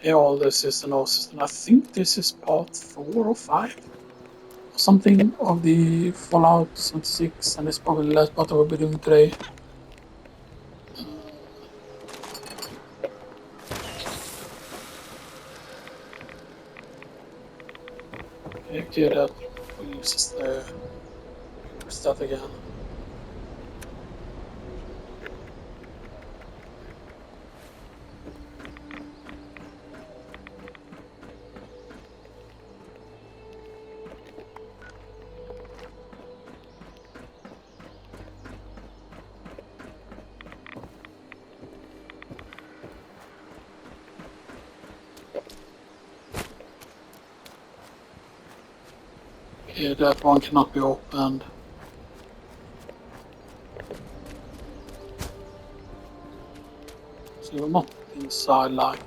Yeah, all this is an system. I think this is part 4 or 5 or something of the Fallout 76, and it's probably the last part I will be doing today. Okay, that uses the stuff again. Okay, that one cannot be opened. So you're not inside like...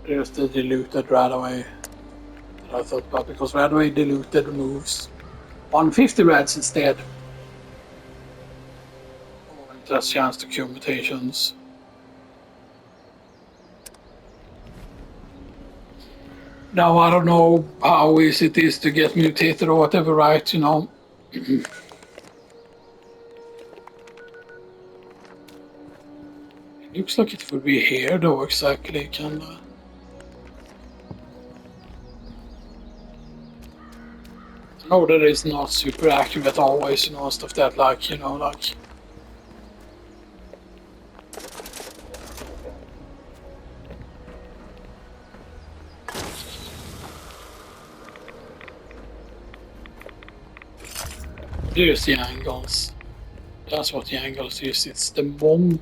There's the diluted right away that I thought about, because right away diluted removes 150 reds instead. Or it has chance to cure mutations. Now I don't know how easy it is to get mutated or whatever, right? You know. It looks like it would be here though, exactly, kinda. I know that it's not super accurate always, you know, stuff that like, you know, like... There's the angles. That's what the angles is. It's the monkey.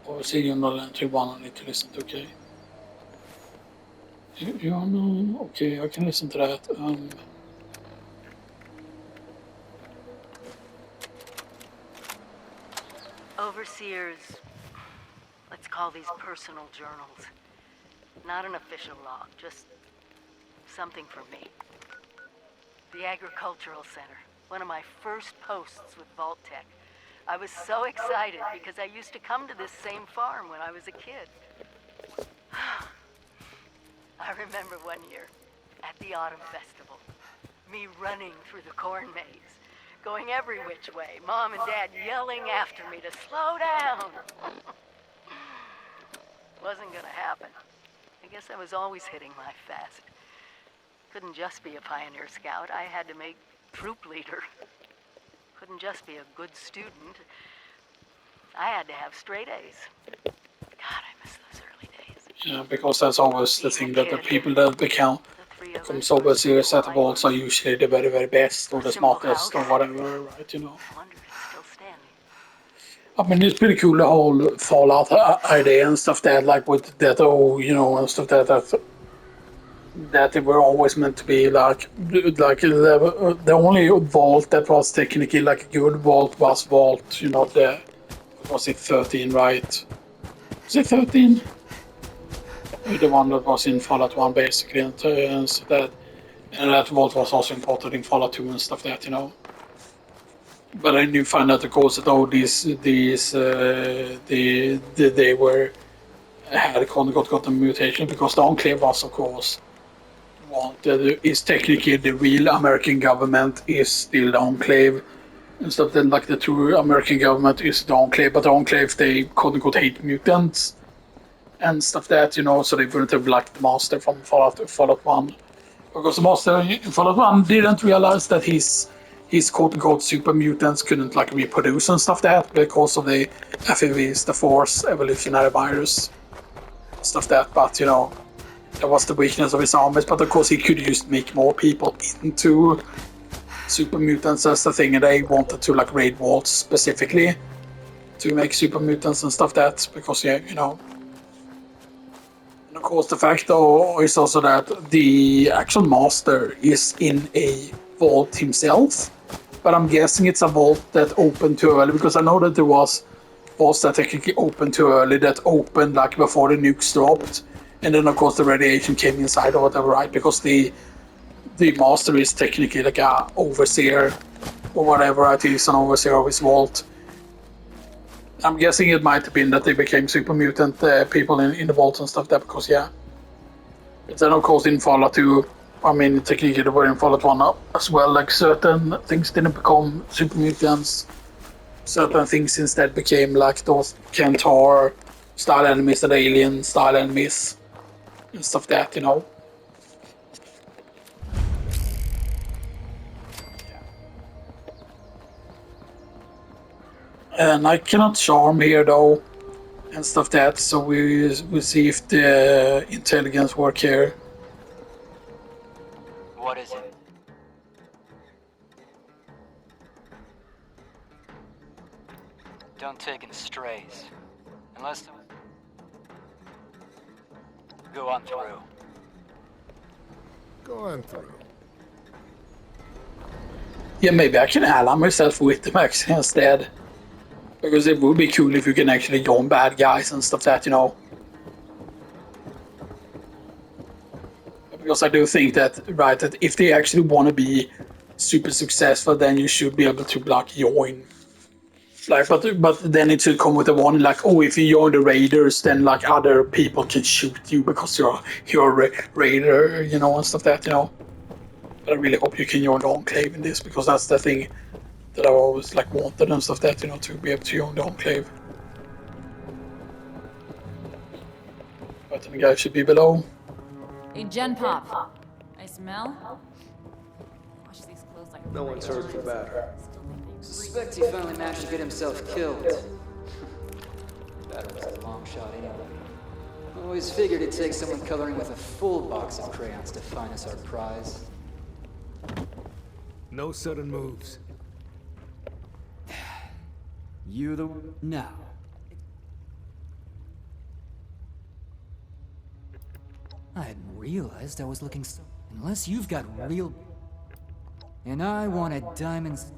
Obviously, you're not entry one, I need to listen to, okay? You know, okay, I can listen to that. Overseers, let's call these personal journals. Not an official log, just something for me. The Agricultural Center, one of my first posts with Vault Tech. I was so excited because I used to come to this same farm when I was a kid. I remember one year at the Autumn Festival, me running through the corn maze, going every which way, Mom and Dad yelling after me to slow down. Wasn't gonna happen. I guess I was always hitting life fast. Couldn't just be a pioneer scout, I had to make troop leader. Couldn't just be a good student. I had to have straight A's. God, I miss those early days. Yeah, because that's always the thing that the people that become sober serious at the vaults are usually the very, very best or the smartest or whatever, right? You know. I mean, it's pretty cool the whole Fallout idea and stuff that, like with that, oh, you know, and stuff that they were always meant to be like the only vault that was technically like a good vault was Vault, you know, was it 13, right? Was it 13? The one that was in Fallout 1 basically, and so that vault was also imported in Fallout 2 and stuff that, you know. But I knew find out of course that all they were had got a mutation because the Enclave was of course wanted is technically the real American government is still the Enclave and stuff. Then like the true American government is the Enclave, but the Enclave they quote hate mutants and stuff that, you know, so they wouldn't have liked the Master from Fallout 1. Because the Master in Fallout 1 didn't realize that his quote-unquote super mutants couldn't like reproduce and stuff that because of the FEVs, the Force Evolutionary Virus, stuff that, but you know, that was the weakness of his armies, but of course he could just make more people into super mutants as the thing, and they wanted to like raid vaults specifically to make super mutants and stuff that because yeah, you know. And of course, the fact though is also that the actual master is in a vault himself, but I'm guessing it's a vault that opened too early because I know that there was vaults that technically opened too early that opened like before the nukes dropped, and then of course the radiation came inside or whatever, right? Because the master is technically like a overseer or whatever it is, an overseer of his vault. I'm guessing it might have been that they became super mutant people in the vaults and stuff there because yeah. But then of course in Fallout 2, I mean technically they were in Fallout 1 up as well, like certain things didn't become super mutants. Certain things instead became like those Kentor style enemies and alien style enemies and stuff that, you know. And I cannot charm here though and stuff that, so we'll see if the intelligence work here. What is it? Don't take in strays. Unless... Go on through. Go on through. Yeah, maybe I can ally myself with them actually instead. Because it would be cool if you can actually join bad guys and stuff that, you know. Because I do think that, right, that if they actually want to be super successful, then you should be able to like join. Like, but then it should come with a warning, like, oh, if you join the raiders, then like other people can shoot you because you're a raider, you know, and stuff that, you know. But I really hope you can join the enclave in this because that's the thing that I always like wanted and stuff that, you know, to be able to join the enclave. But the guy should be below. Hey, Gen Pop. I smell? Wash these clothes like No one's heard from Batter. Suspect he finally managed to get himself killed. That was a long shot anyway. Always figured it'd take someone coloring with a full box of crayons to find us our prize. No sudden moves. You the... No. I hadn't realized I was looking so... Unless you've got real... And I wanted diamonds...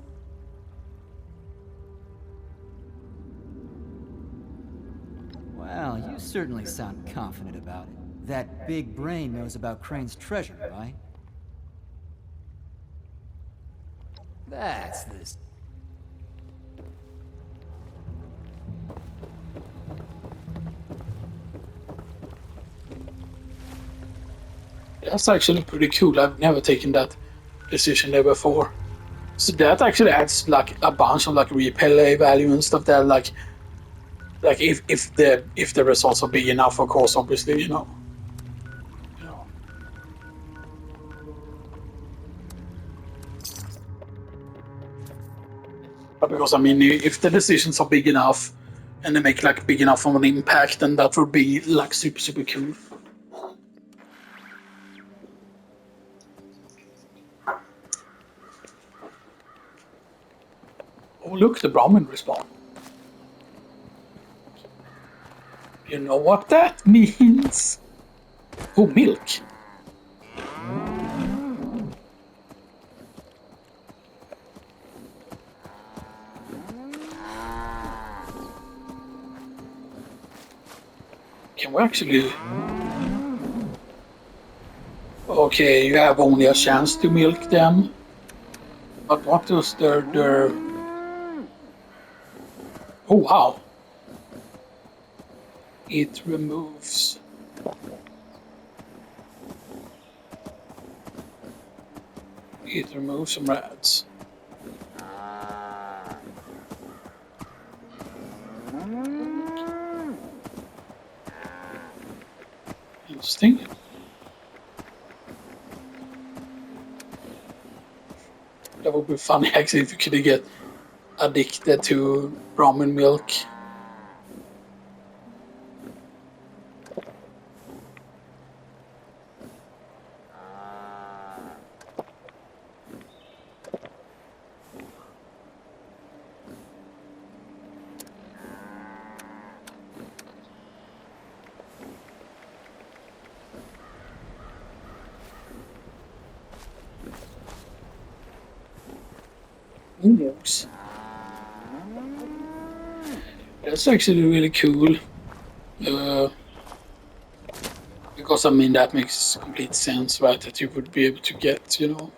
Well, you certainly sound confident about it. That big brain knows about Crane's treasure, right? That's this... That's actually pretty cool. I've never taken that decision there before. So that actually adds like a bunch of like replay value and stuff there. Like if the results are big enough, of course, obviously, you know. But because I mean, if the decisions are big enough and they make like big enough of an impact, then that would be like super cool. Oh look, the Brahmin respawn. You know what that means? Oh, milk. Can we actually... Okay, you have only a chance to milk them. But what does their... Oh wow. It removes... It removes some rats. Interesting. That would be funny actually if you could get addicted to Brahmin milk. Who knows? That's actually really cool. Because I mean that makes complete sense, right? That you would be able to get, you know.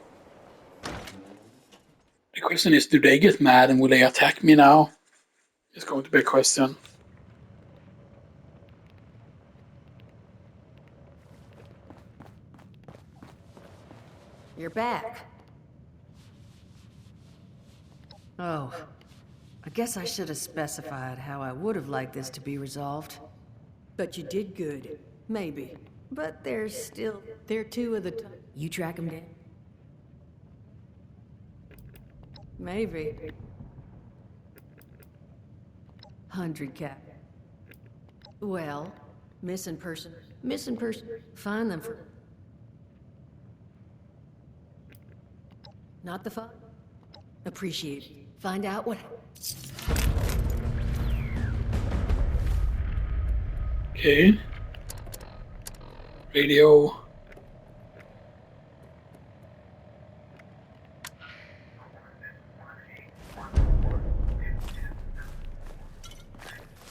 The question is, do they get mad and will they attack me now? It's going to be a question. You're back. Oh, I guess I should have specified how I would have liked this to be resolved. But you did good. Maybe. But there's still... There are two of the... You track them down? Maybe. 100 cap. Well, missing person. Missing person. Find them for... Not the fun. Appreciate it. Find out what... Okay. Radio.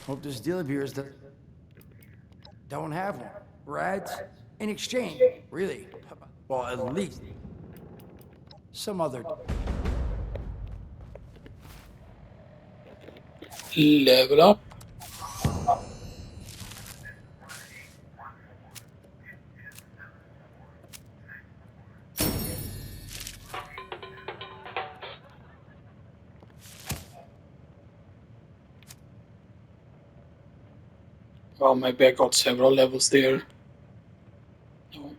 Hope this deal of yours don't have one. Right? In exchange, really. Well, at least some other... Level up. Well, maybe I got several levels there. No.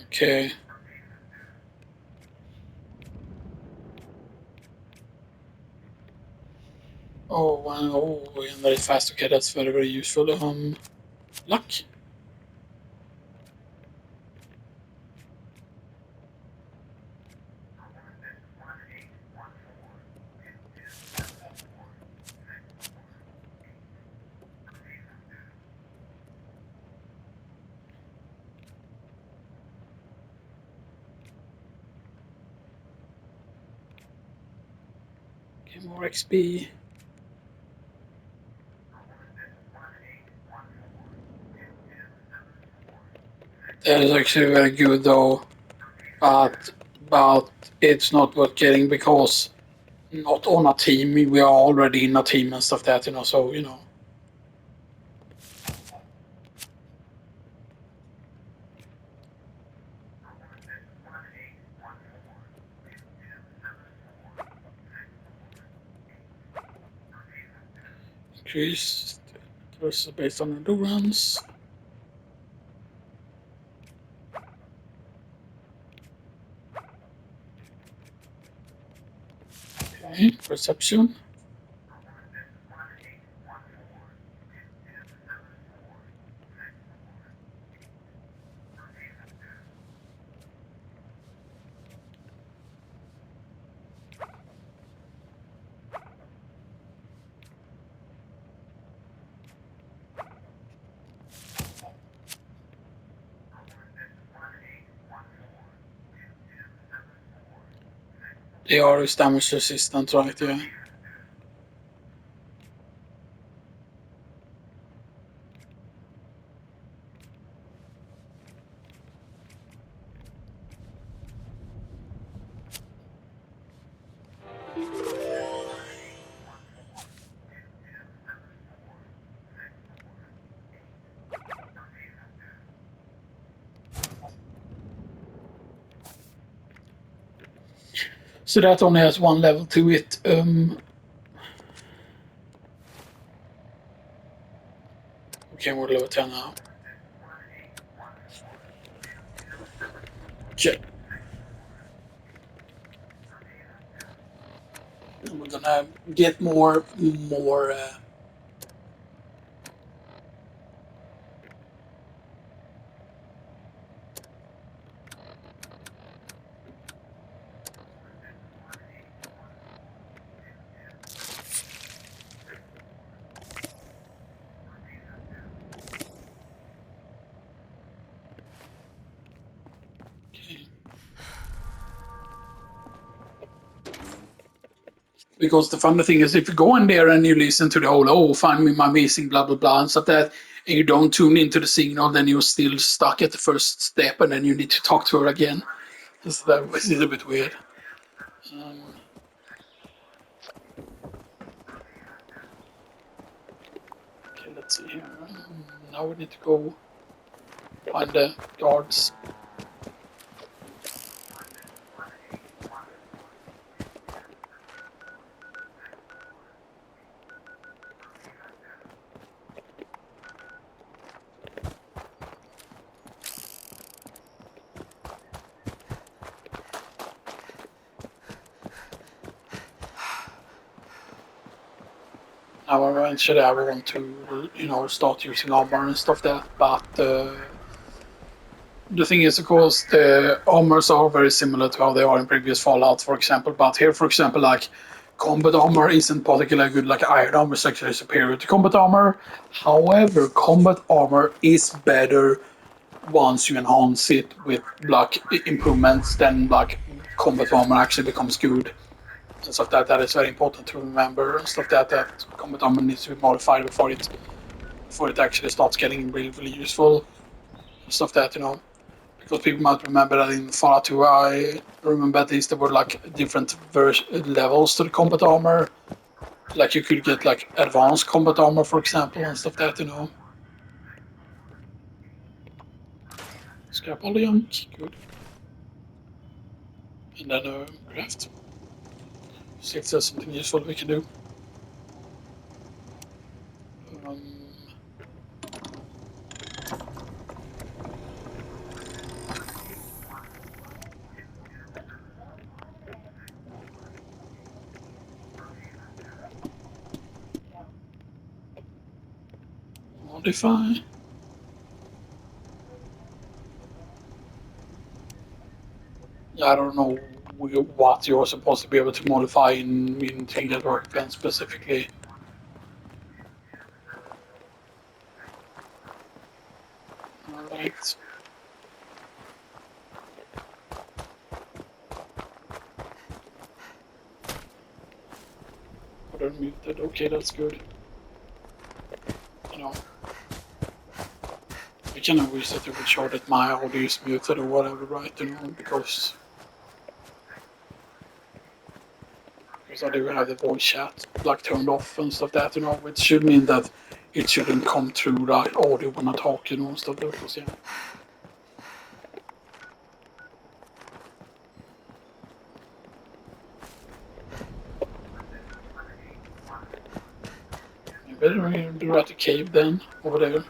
Okay. And very fast. Okay, that's very, very useful. Luck. Okay, more XP. That is actually very good though, but it's not worth getting because not on a team. We are already in a team and stuff that, you know. So you know. Increased versus based on endurance. Okay, perception. They are damage resistant, right? Yeah. So that only has one level to it. Okay, we're level 10 now. Check. we're gonna get more. Because the funny thing is, if you go in there and you listen to the whole, oh, find me my missing, blah, blah, blah, and stuff that, and you don't tune into the signal, then you're still stuck at the first step, and then you need to talk to her again. So that was a little bit weird. Okay, let's see here. Now we need to go find the guards. Now eventually I want to, start using armor and stuff there, but the thing is, of course, the armors are very similar to how they are in previous Fallout, for example. But here, for example, like combat armor isn't particularly good. Like iron armor is actually superior to combat armor. However, combat armor is better once you enhance it with like improvements. Then like combat armor actually becomes good. And stuff that is very important to remember. And stuff that combat armor needs to be modified before it actually starts getting really really useful. Stuff that. Because people might remember that in Fallout 2, I remember at least there were like different levels to the combat armor. Like you could get like advanced combat armor, for example, and stuff that. Scrap all the junk, good. And then craft. See if there's something useful we can do. Um, modify. I don't know what you're supposed to be able to modify in Trinket Workbench specifically. Alright. Order muted, okay, that's good. I can always set up a show that my audio is muted or whatever, right? Because I do have the voice chat like turned off and stuff which should mean that it shouldn't come through like audio when I talk, and stuff because yeah. Maybe we're at the cave then over there.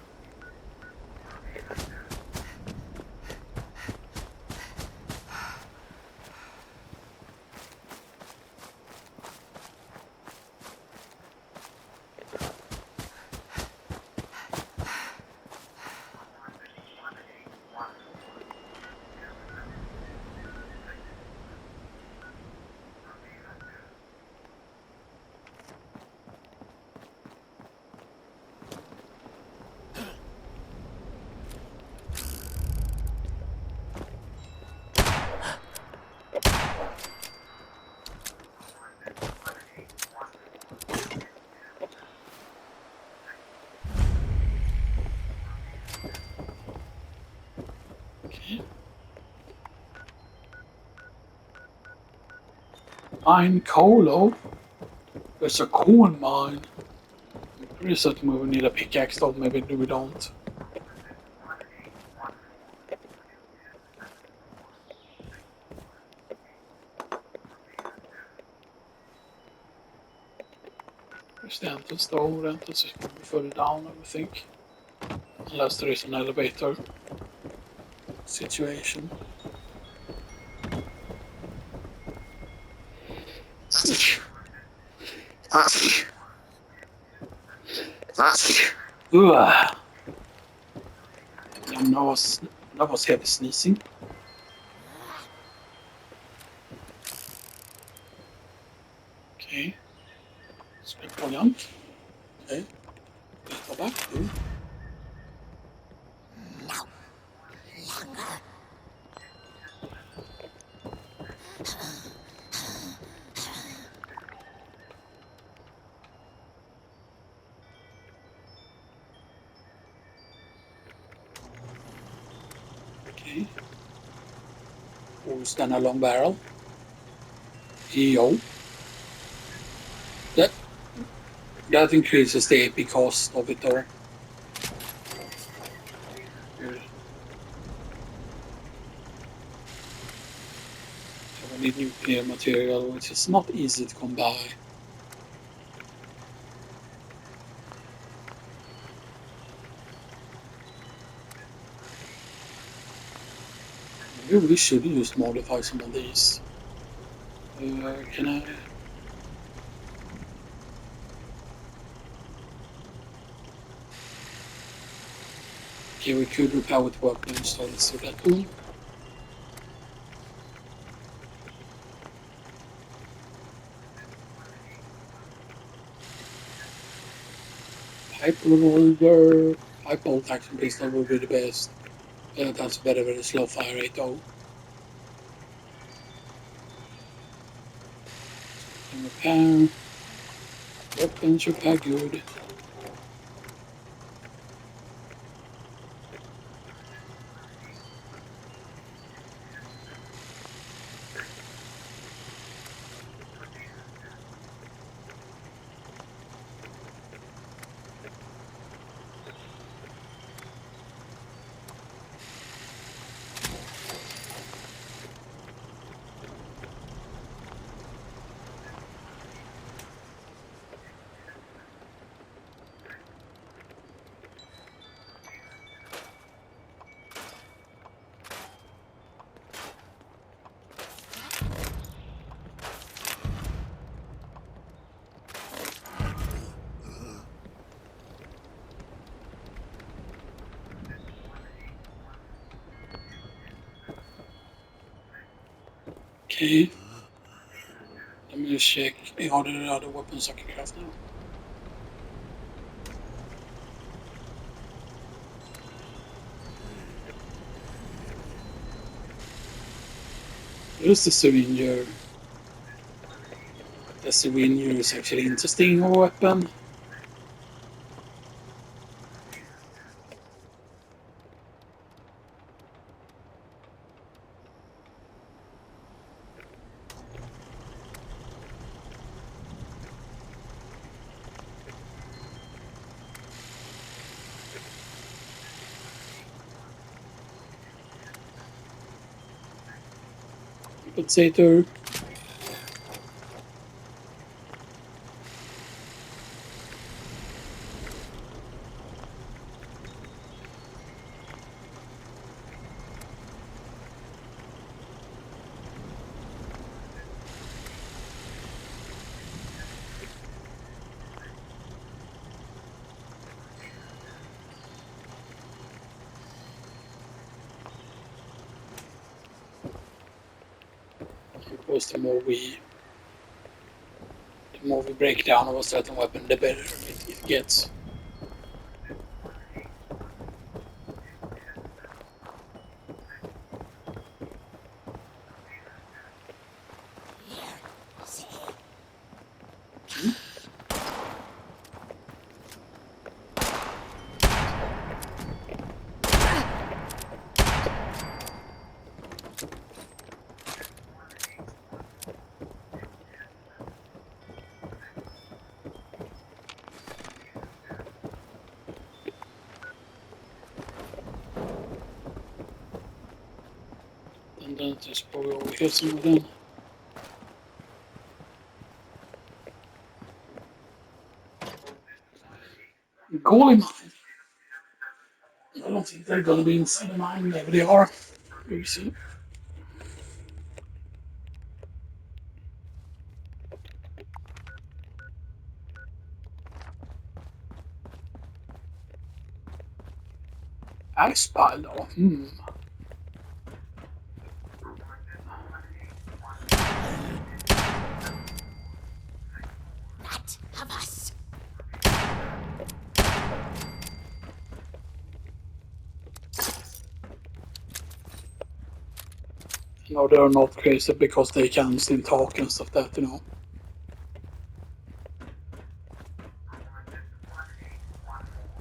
Mine Colo? There's a coal mine. I'm pretty certain we will need a pickaxe though, maybe we don't. There's the entrance though, the entrance is going to be further down, I would think. Unless there is an elevator situation. Ugh. Damn, that was heavy sneezing. Okay. Script program. Okay. Go back. Ooh. Okay. Stand a long barrel. Yo. That that increases the AP cost of it all. Good. So we need nuclear material, which is not easy to come by. Maybe we should just modify some of these. Can I? Okay, we could repair with workbench, so let's do that. Ooh. Pipe revolver, pipe bolt action pistol would be the best. That's very slow fire rate though. Can repair. Workbench repair good. Okay. Let me just check all the other weapons I can craft now. Here's the syringer. The syringer is actually interesting weapon. Compensator. Of course, the more we break down of a certain weapon, the better it gets. And then just probably over here somewhere then. Goalie mine. I don't think they're gonna be inside the mine. Maybe they are. We see. Icepile då? Not of us. No, they're not crazy because they can still talk and stuff that, you know.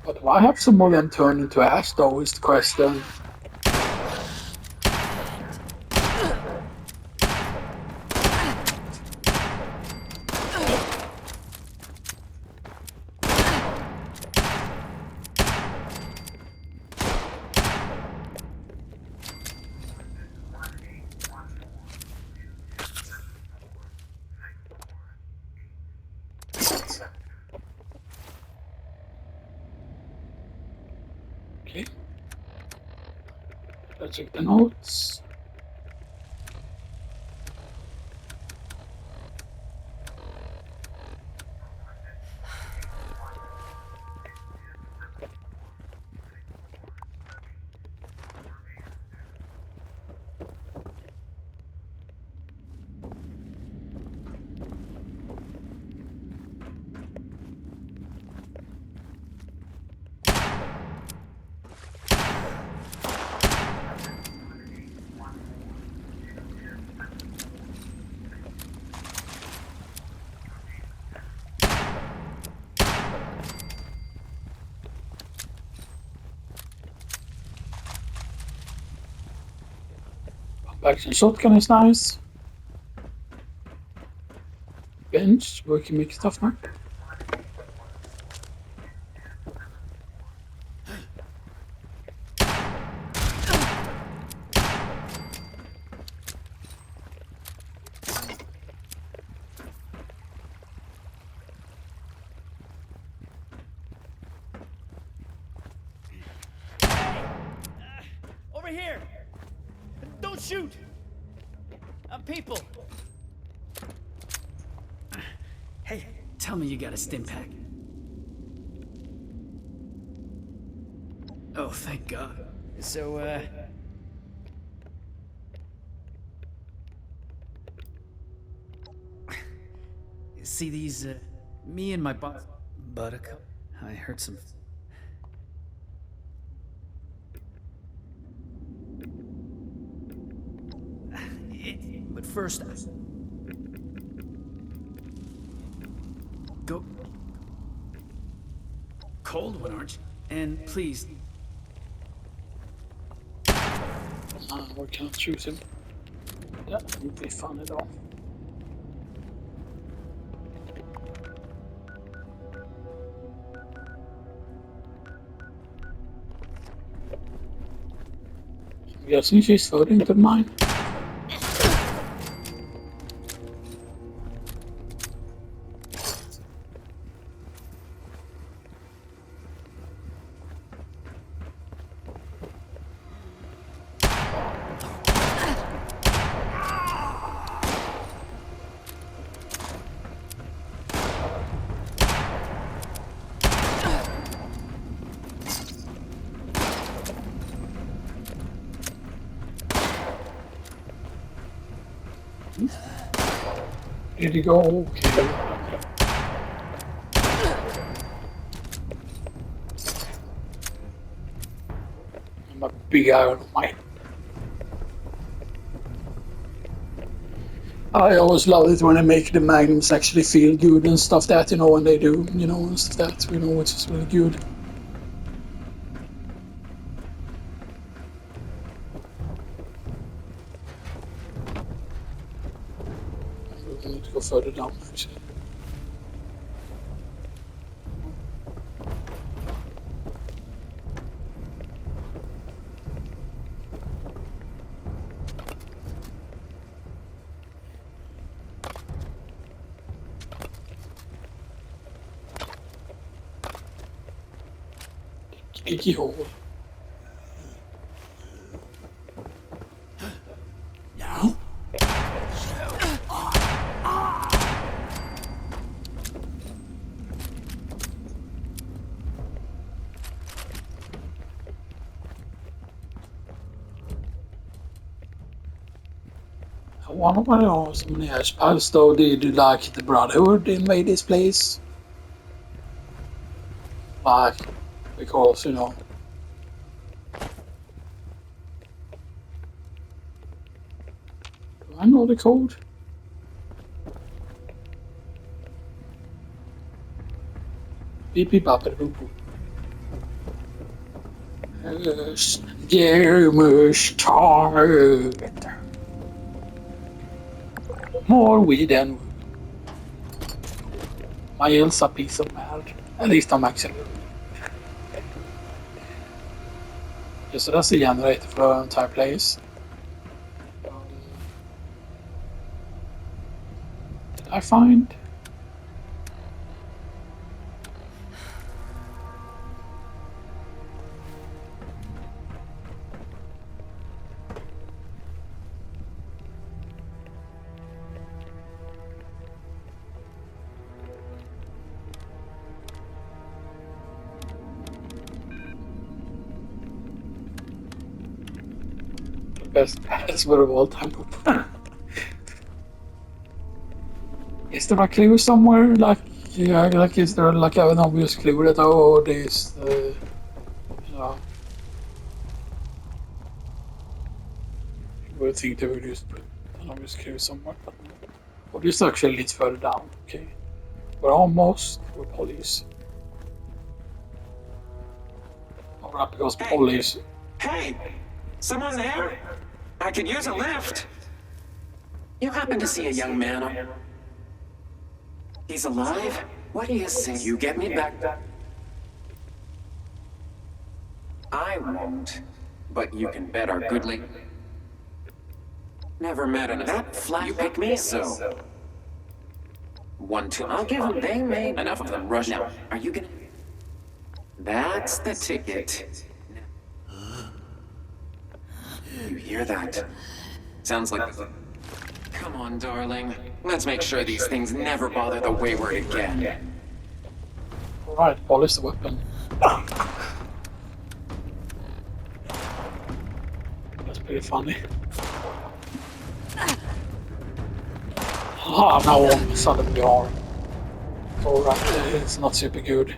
But why have some of them turned into ash though is the question. Okay. Let's check the notes. Action shotgun is nice. Bench, where we can make stuff now. Over here! Don't shoot! I'm people. Hey, tell me you got a stim pack. Oh, thank God. So, see these, me and my boss... Buttercup? I heard some... But first... Go... Cold one, aren't you? And please... We can't shoot him. That would be fun at all. I'm guessing she's voting to mine. Did he go? Okay. I'm a big iron mine. I always love it when they make the magnums actually feel good and stuff that, you know, when they do, you know, and stuff that, you know, which is really good. I need to go further down, actually. Sticky hole. No? wonder why there are so many ashpals though. Did like the Brotherhood invade this place? Like, because, do I know the code? Beep beep boppity boop boop. Gamers target. More weed than miles a piece of mad. At least I'm actually. Just so that's the generator for the entire place. Did I find? Best password of all time. Is there a clue somewhere? Like, yeah, like is there like an obvious clue that this, you would think they would just put an obvious clue somewhere, but no. Well, this actually leads further down. Okay, we're almost with police. Alright, because police. Hey! Someone there? I could use a lift. You happen to see a young man? He's alive? What do you say you get me back? I won't, but you can bet our goodly. Never met an that flat. You pick me, so. 1, 2. I'll give them. They made enough of them. Rush now. Are you gonna? That's the ticket. You hear that? Sounds like. Come on, darling. Let's make sure these things never bother the wayward again. Alright, polish the weapon. That's pretty funny. Ah, now all of a sudden we are. Alright, it's not super good.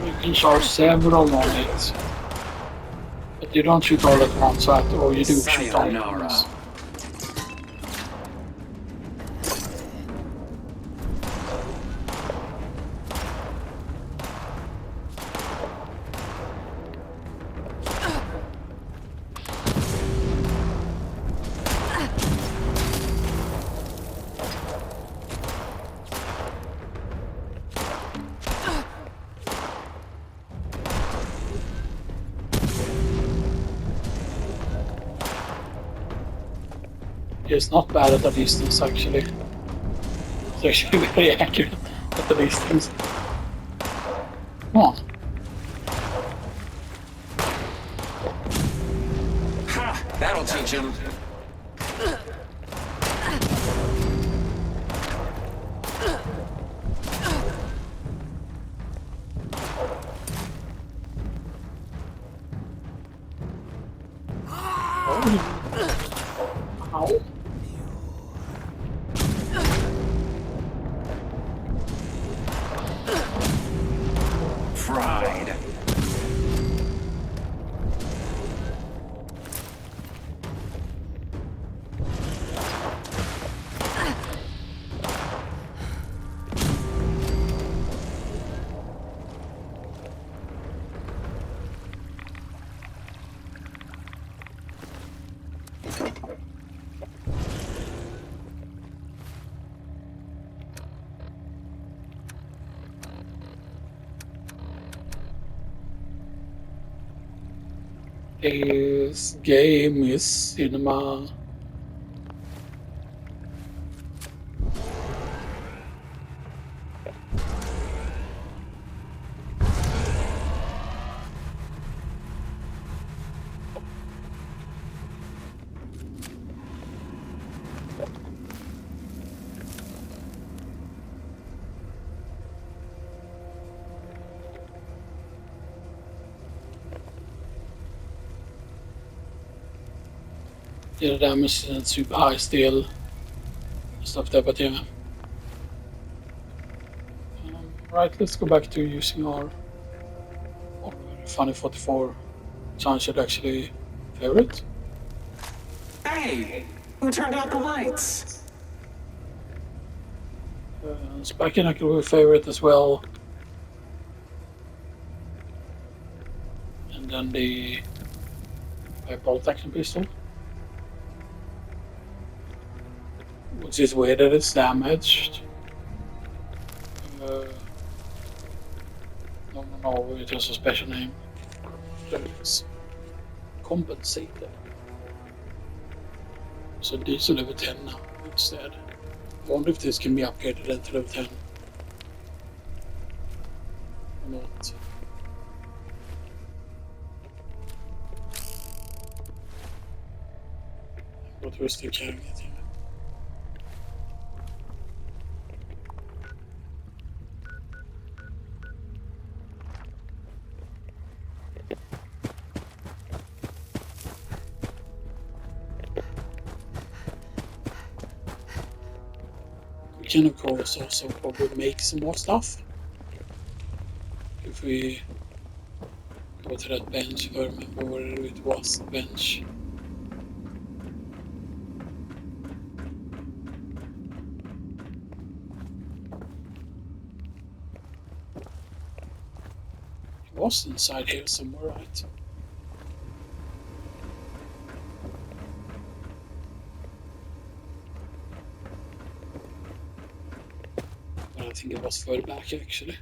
You can charge several on it. But you don't shoot all at once, or you do shoot all at once. It's not bad at a distance, actually. It's actually very accurate at the distance. Come on. Ha! That'll teach him. Ow. Fried. This game is cinema. Yeah, the damage isn't super high still. Stuff there, but yeah. Right, let's go back to using our funny 44. Sounds should actually favorite. Hey, who turned out the lights? Spiking I could favorite as well. And then the bolt action pistol. Which is weird that it's damaged. No, it has a special name. It's compensated. So these are level 10 now instead. I wonder if this can be upgraded then to level 10. Or not. But we're still carrying it here. We can of course also probably make some more stuff. If we go to that bench, if I remember where it was, the bench. It was inside here somewhere, right? But I think it was further back actually.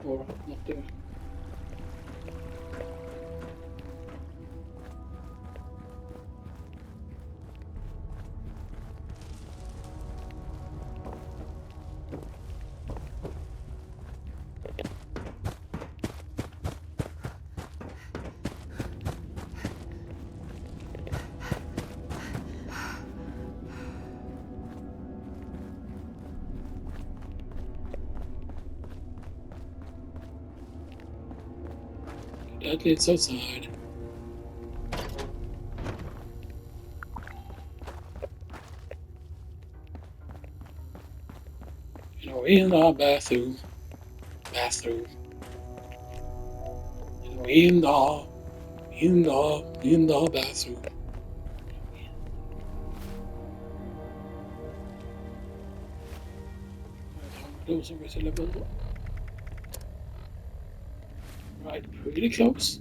Or not there. That leads outside. You know, in the bathroom. You know, in the bathroom. Close over to level. Right, pretty close.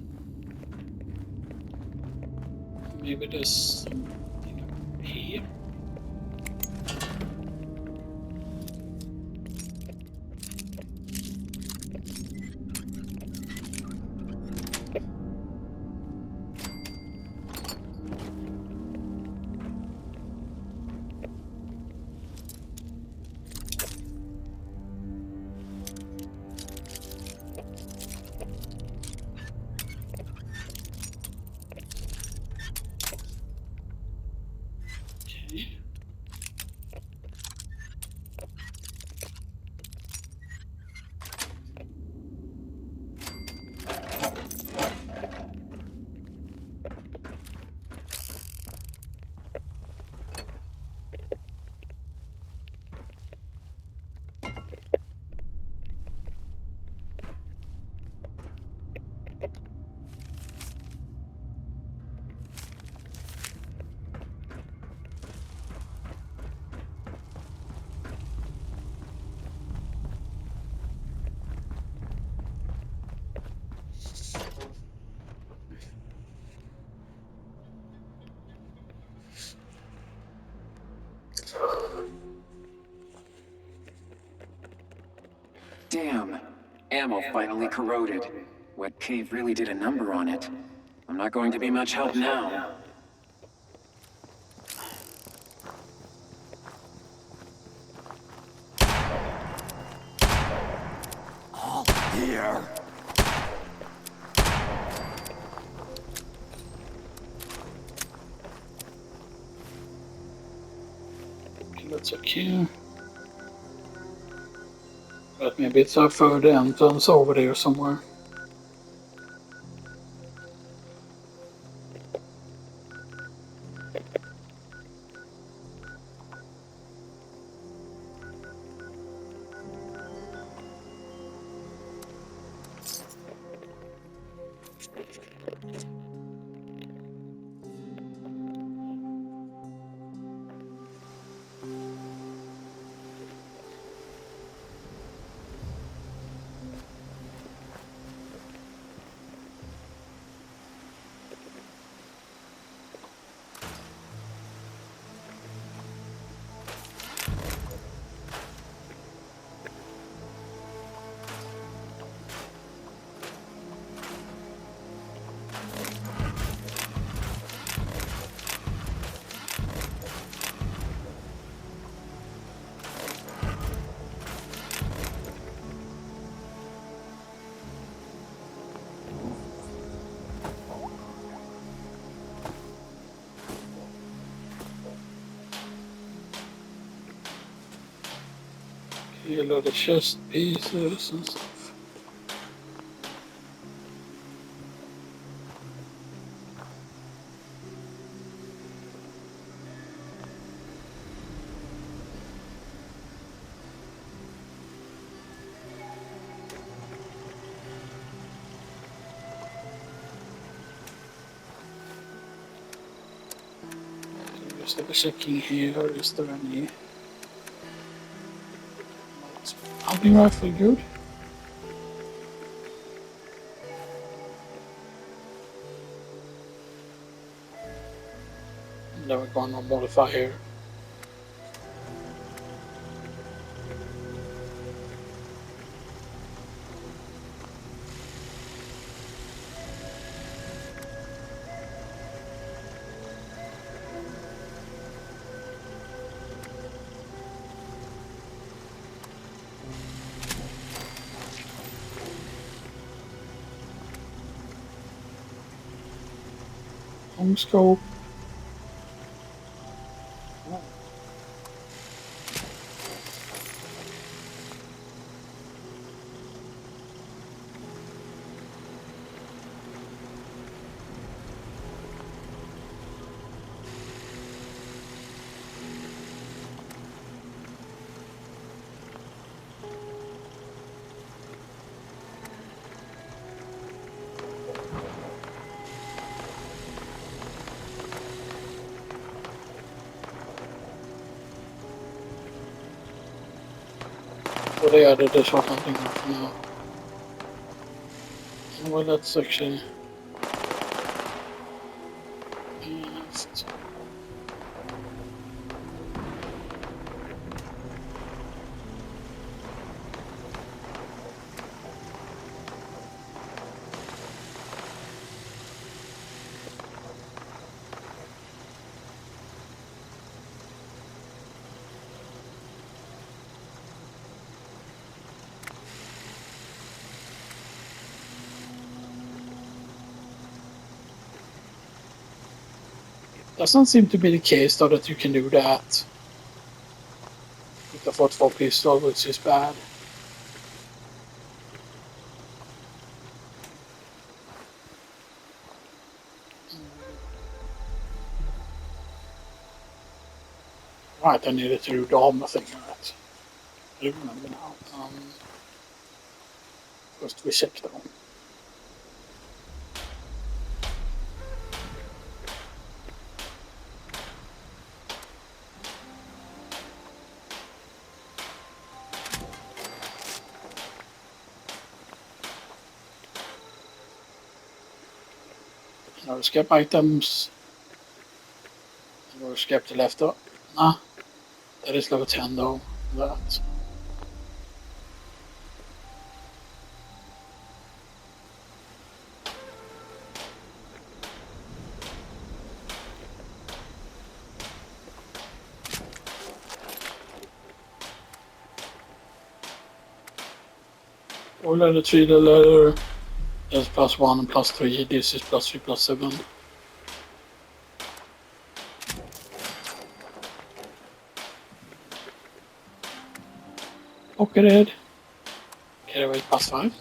Maybe there's something up here. Okay. Damn. Ammo finally corroded. Wet cave really did a number on it. I'm not going to be much help now. All here. Okay, let's check here. But maybe it's a further entrance over there somewhere. Okay, a lot of chest pieces and stuff. Just have a checking here. Is there any? Hunting rifle good? Then we're going on modifier. Long scope. Well, they added this or something now. Well, that's actually. Yes. Doesn't seem to be the case though that you can do that with the 44 pistol, which is bad. Right, I needed to do the armor thing, right? I remember now. First we check though. Now skip items. We'll skip the left up. Nah, that is level 10 though. That. 4 letter, 3 letter. That's +1 and +3. This is +3, +7. Pocketed. Carry weight +5.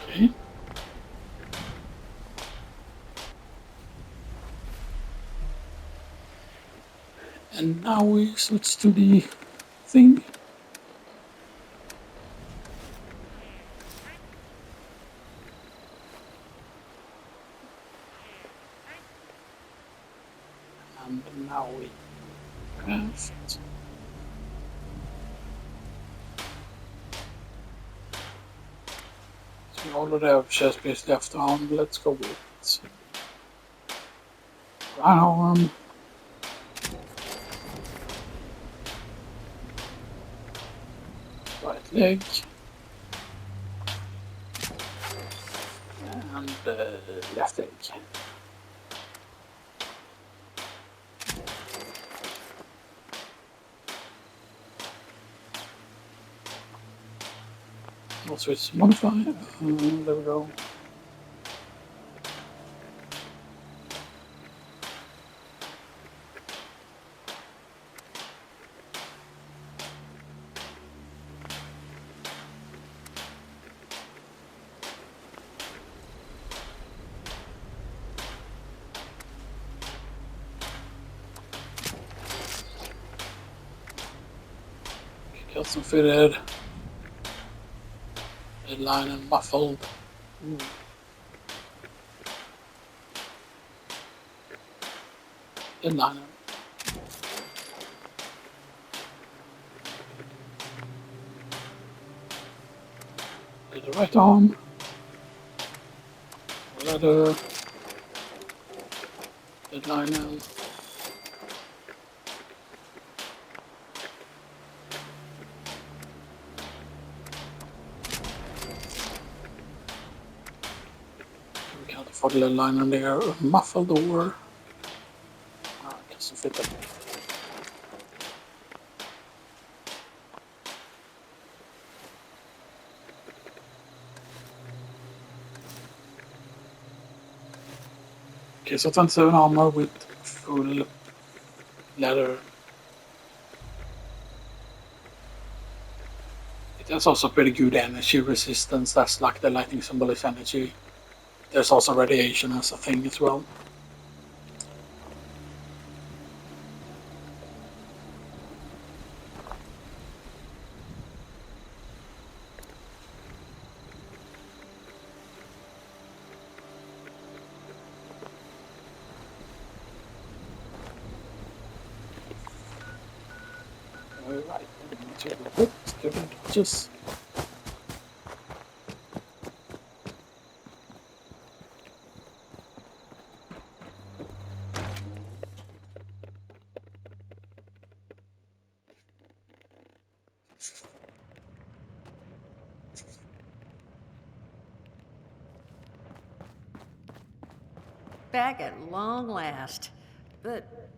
Okay. And now we switch to the thing. And now we craft. So we already have chest space left on. Let's go with right arm. Right leg. And left leg. We'll switch to modify. There we go. Custom fitted. Headline and muffled. Headliner. To the right arm. Leather. Headliner. We can't afford the line on there. Muffled door. Custom fitted. Okay, so 27 armor with full leather. It has also pretty good energy resistance. That's like the lightning symbol is energy. There's also radiation as a thing as well. Alright, just Back at long last. But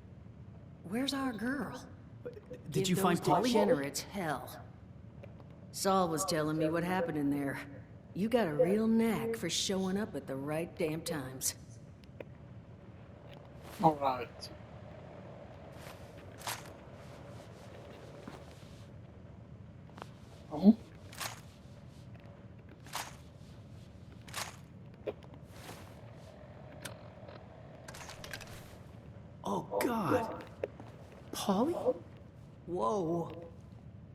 where's our girl? Did Give you find those Polly? degenerates hell. Saul was telling me what happened in there. You got a real knack for showing up at the right damn times. alright. Oh. Oh, God. Polly? Whoa.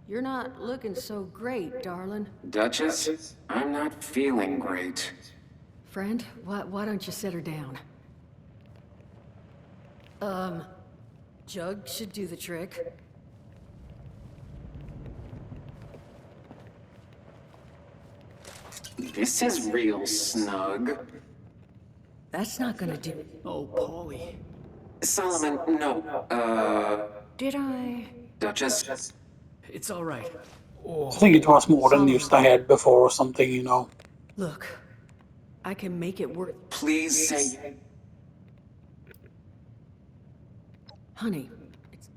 You're not looking so great, darling. Duchess, I'm not feeling great. Friend, why don't you set her down? Jug should do the trick. This is real snug. That's not gonna do it. Oh, Paulie. Solomon, no. Did I? Duchess. It's all right. I think it was more than just I had before or something, you know. Look, I can make it work. Please say. Honey, it's...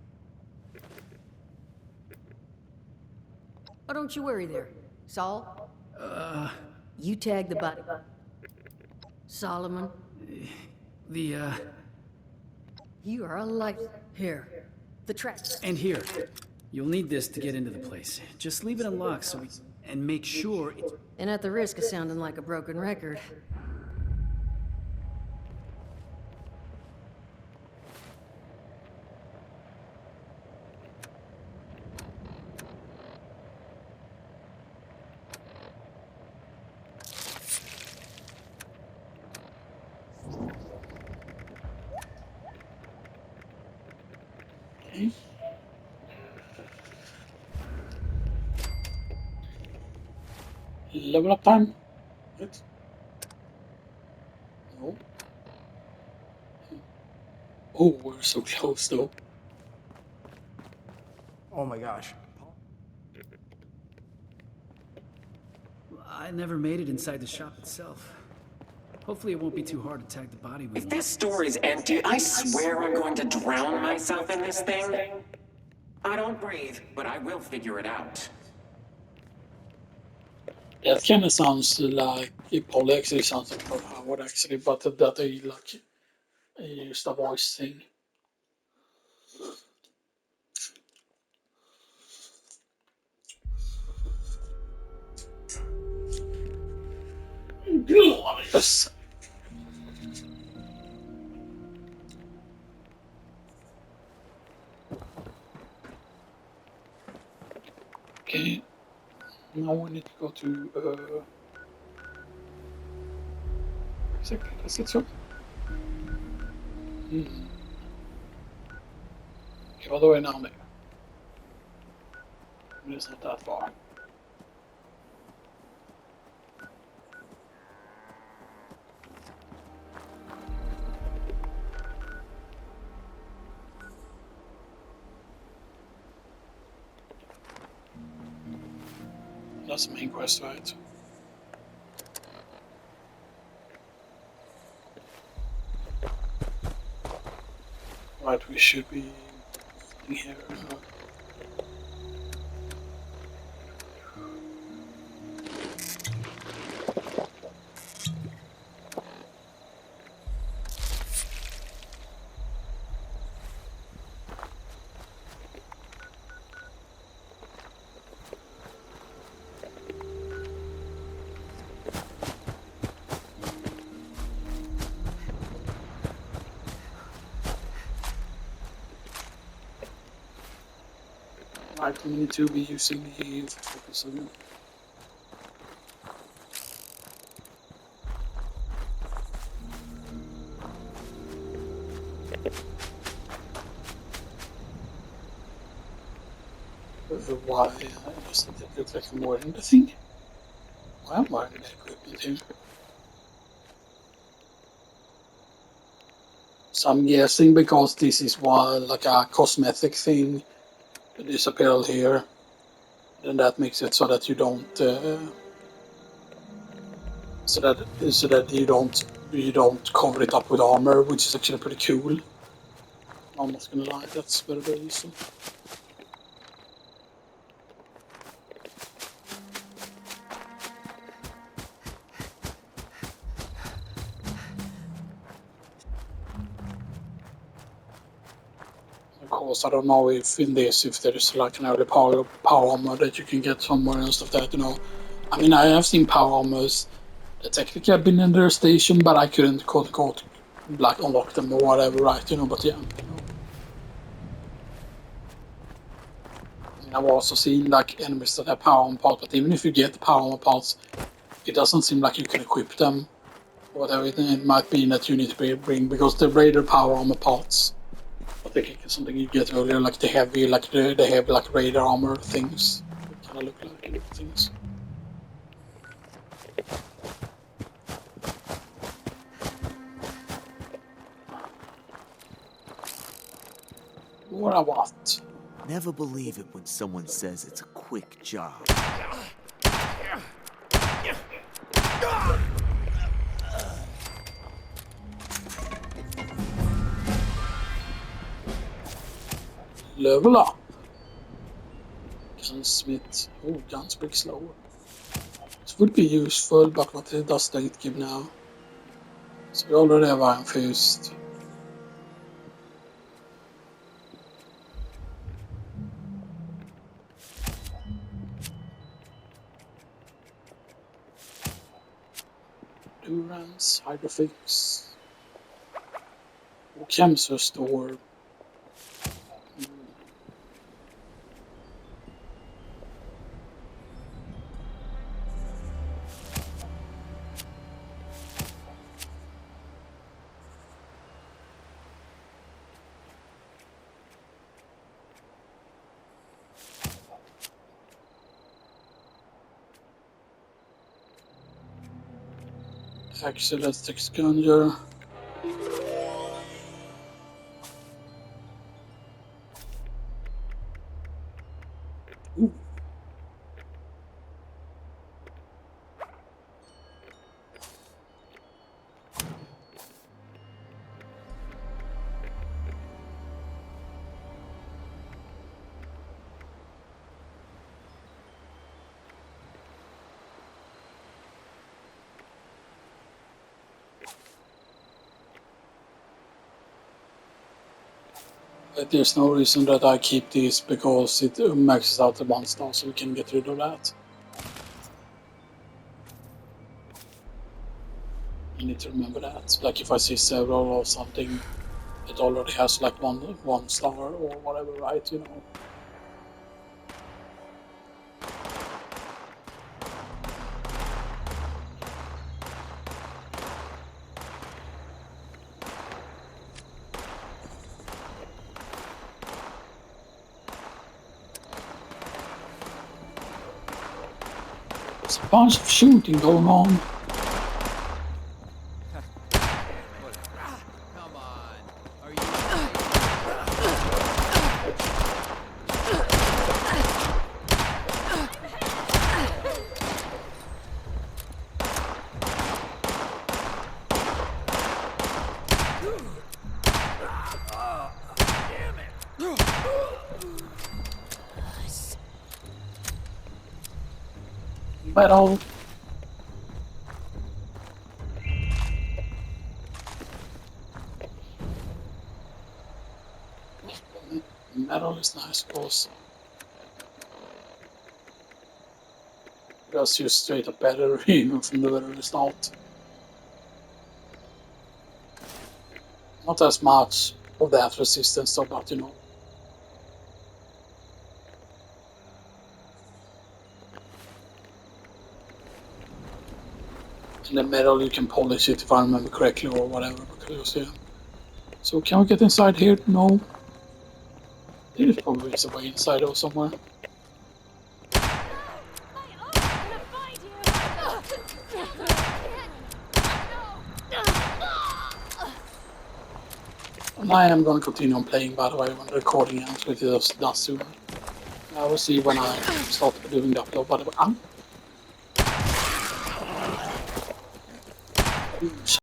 Oh, don't you worry there. Saul? You tag the body. Solomon? The, You are a light. Here. The track. And here. You'll need this to get into the place. Just leave it unlocked so we... And make sure it's... And at the risk of sounding like a broken record, Okay. Level up time. Right. No. Oh, we're so close though. Oh my gosh. I never made it inside the shop itself. Hopefully it won't be too hard to tag the body with If this door is empty, I swear I'm going to drown myself in this thing. I don't breathe, but I will figure it out. That kind of sounds like it probably actually sounds like Howard actually, but that they like used a voice thing. Glorious. Okay. Now we need to go to exactly, is it so? Okay, vad då är now nu? Men det är not that far. That's the main quest, right? Right, we should be in here. Right, we need to be using the focus again. Why doesn't it look like I'm wearing the thing? Why am I wearing the equipment here? So I'm guessing because this is one like a cosmetic thing. This apparel here, then that makes it so that you don't, so that you don't cover it up with armor, which is actually pretty cool. I'm not gonna lie, that's very very useful. Of course, I don't know if in this, if there is like an early power armor that you can get somewhere and stuff like that, you know. I mean, I have seen power armors that technically have been in their station, but I couldn't quote unquote like unlock them or whatever, right? You know, but yeah. You know. And I've also seen like enemies that have power armor parts, but even if you get the power armor parts, it doesn't seem like you can equip them. Or whatever it might be that you need to bring, because the raider power armor parts. I think it's something you get earlier, like the heavy, like they have like radar armor things. Kind of look like things. Or what? Never believe it when someone says it's a quick job. Level up. Gunsmith. Oh, gunsmith slower. It would be useful, but what it does not give now. So we already have Iron Fist. Durance, Hydrofix. Och Chemser Store. Excellent exchanger. Ooh. There's no reason that I keep these because it maxes out the 1 star, so we can get rid of that. You need to remember that. Like if I see several or something, it already has like one star or whatever, right? You know. There's a bunch of shooting going on. Metal. Metal is nice also. Just use straight up battery even from the very start. Not as much of that resistance though, but you know. In the metal you can polish it if I remember correctly or whatever. Because, yeah. So can we get inside here? No. There's probably a way inside or somewhere. And I am going to continue on playing, by the way, when the recording ends, which is done soon. I will see when I start doing the upload, by the way.